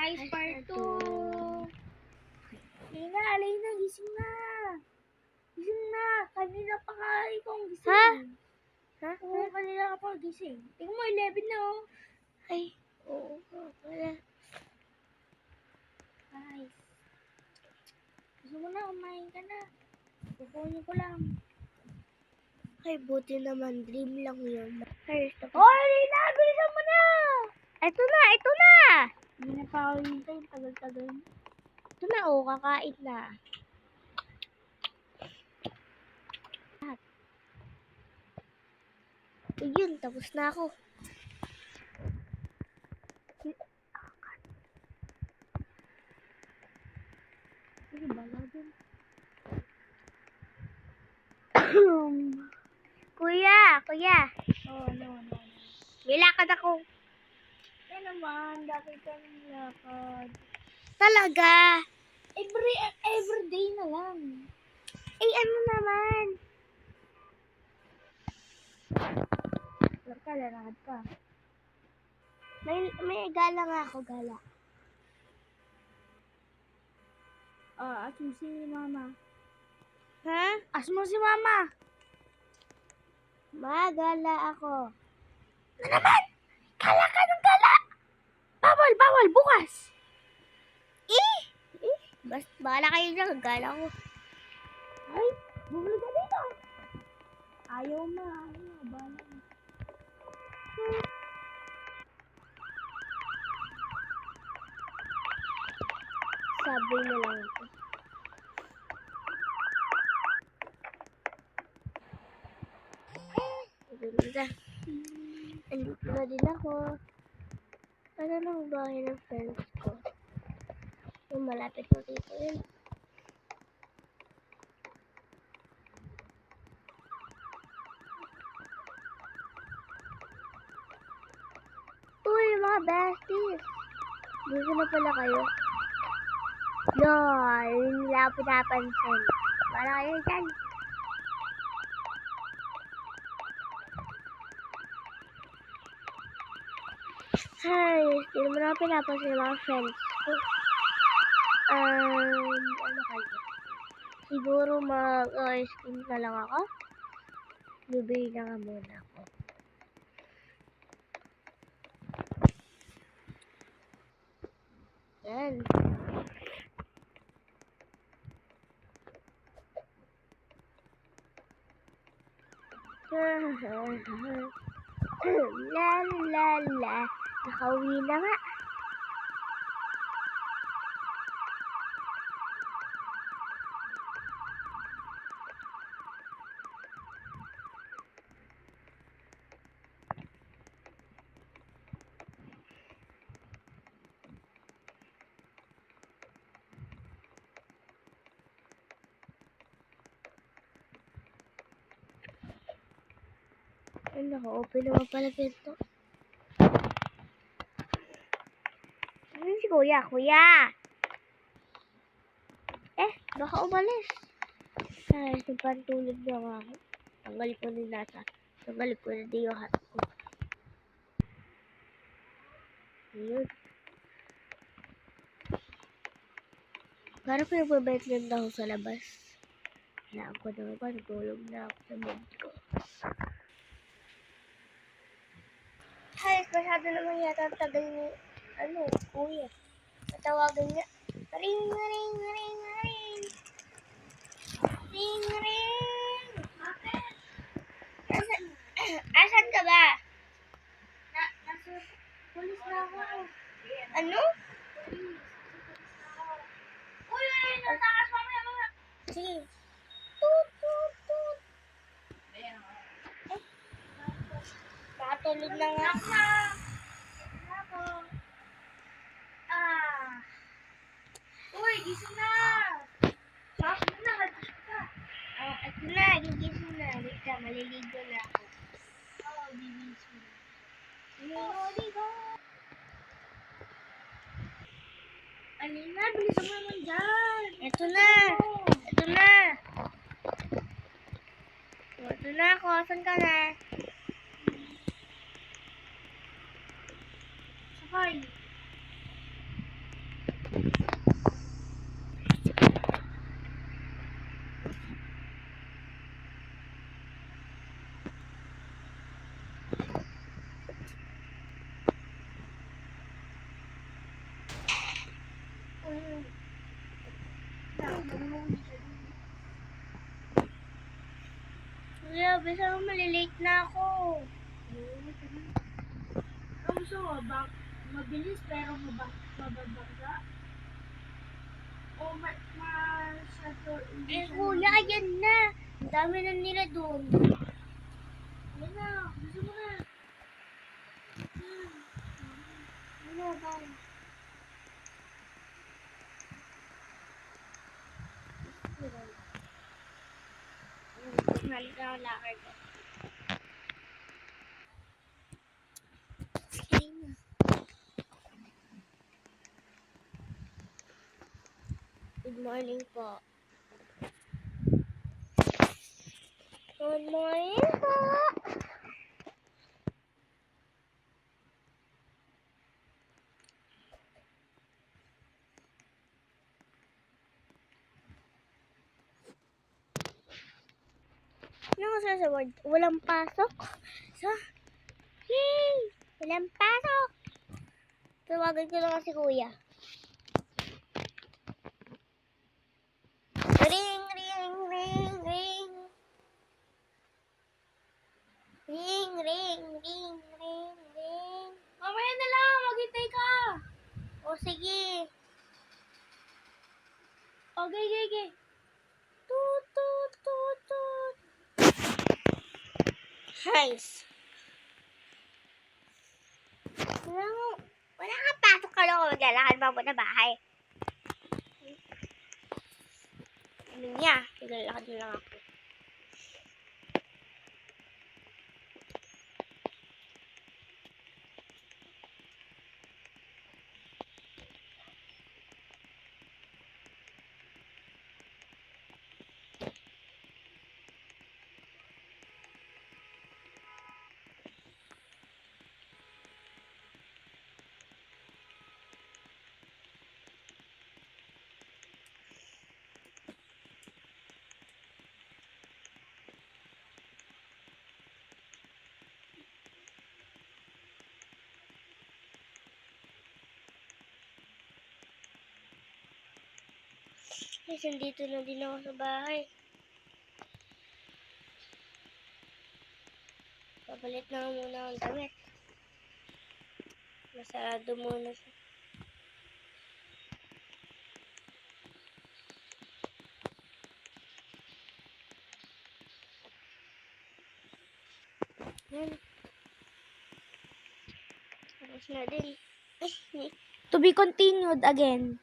Guys, part 2. Alina, gising na. Gising na. Kanina pa ka ikaw gising. Ha? Oo, kanina ka pa gising. Tingnan mo, 11 na oh. Ay, oo. Wala. Guys. Gusto mo na, kumain ka na. Kukunin ko lang. Ay, buti naman. Dream lang yun. Ay, stop. Oh, Alina, bilisan mo na. Ito na, ito na. Hindi na pa ako hintay. Tagal-tagal. Ito na, oh. Kakain na. Ayun, tapos na ako. Sige, bala din. Kuya. Oh, no. May lakad ako. Yan naman, dati ka ng lakad. Talaga? Everyday na lang. Ay, ano naman? Lalakad ka. May gala nga ako, gala. Ask mo si mama. Ha? Ask mo si mama. Magala ako. Na naman! Gala ka ng gala! Bawal! Bukas! Basta, bahala kayo dyan, gala ko. Ay, bumili ka dito. Ayaw ma. Bala. Sabi na lang ako. Ganda. Andito na din ako. Ano lang bahay ng friends ko? Yung malapit ko dito yun. Uy, mga besties! Gusto na pala kayo? No, hindi nila ako pinapansin. Para kayo dyan. Ay, hindi naman ako pinapansin ng mga friends ko. Ano kaya? Siguro mag-ice cream na lang ako. Bibili na nga muna ako. Yan. La. Nakauwi na nga. Ay, naka-open naman pala pinto. Ano si Kuya? Baka umalis. Ay, nagpantulog na nga ako. Tanggal ko na din yung hat ko. Ayun. Parang pinagbabayad lang ako sa labas. Kailangan ko naman ba, nagulog na ako sa bed ko. Ay, masyado naman yata ang tagal ni, Kuya. Natawagan niya. Ring. Asan ka ba? Nasa pulis na ako. Ano? Uy, natakas mamaya. Sige. Tut. Nakatulog na nga. Ako. Uy, gising na. Pasok na, nag-isip ka. Ito na, gigising na. Wait ka, maliligo na ako. Oo, gigising. Maliligo. Alina, bilisan mo naman dyan. Ito na. Ito na ako. Saan ka na? Sakay. Kuya, bisa mo malilate na ako. Ang gusto mo, mabilis pero mababangga? O masyado hindi Eh, siya kuya, yan na. Ang dami na nila doon. Yan na, gusto mo na. Ano ba? Nalit na ang lakad ko. Okay na. Good morning po. Good morning po. Ano ko sa word? Walang pasok? So, yay! Walang pasok! Tawagan ko lang si kuya. Ring, ring, ring, ring. Ring, ring, ring, ring, ring. Mamaya na lang, maghintay ka. O sige. Okay, okay, okay. Tut, tut, tut, tut. Nice. Wala kang pasok ka lang. Maglalakad ba mo na bahay? Ano niya? Maglalakad na lang ako. Guys, nandito na din ako sa bahay. Papalit na muna ang damit. Masarado muna siya. Yan. Tapos na din. Ay, to be continued again.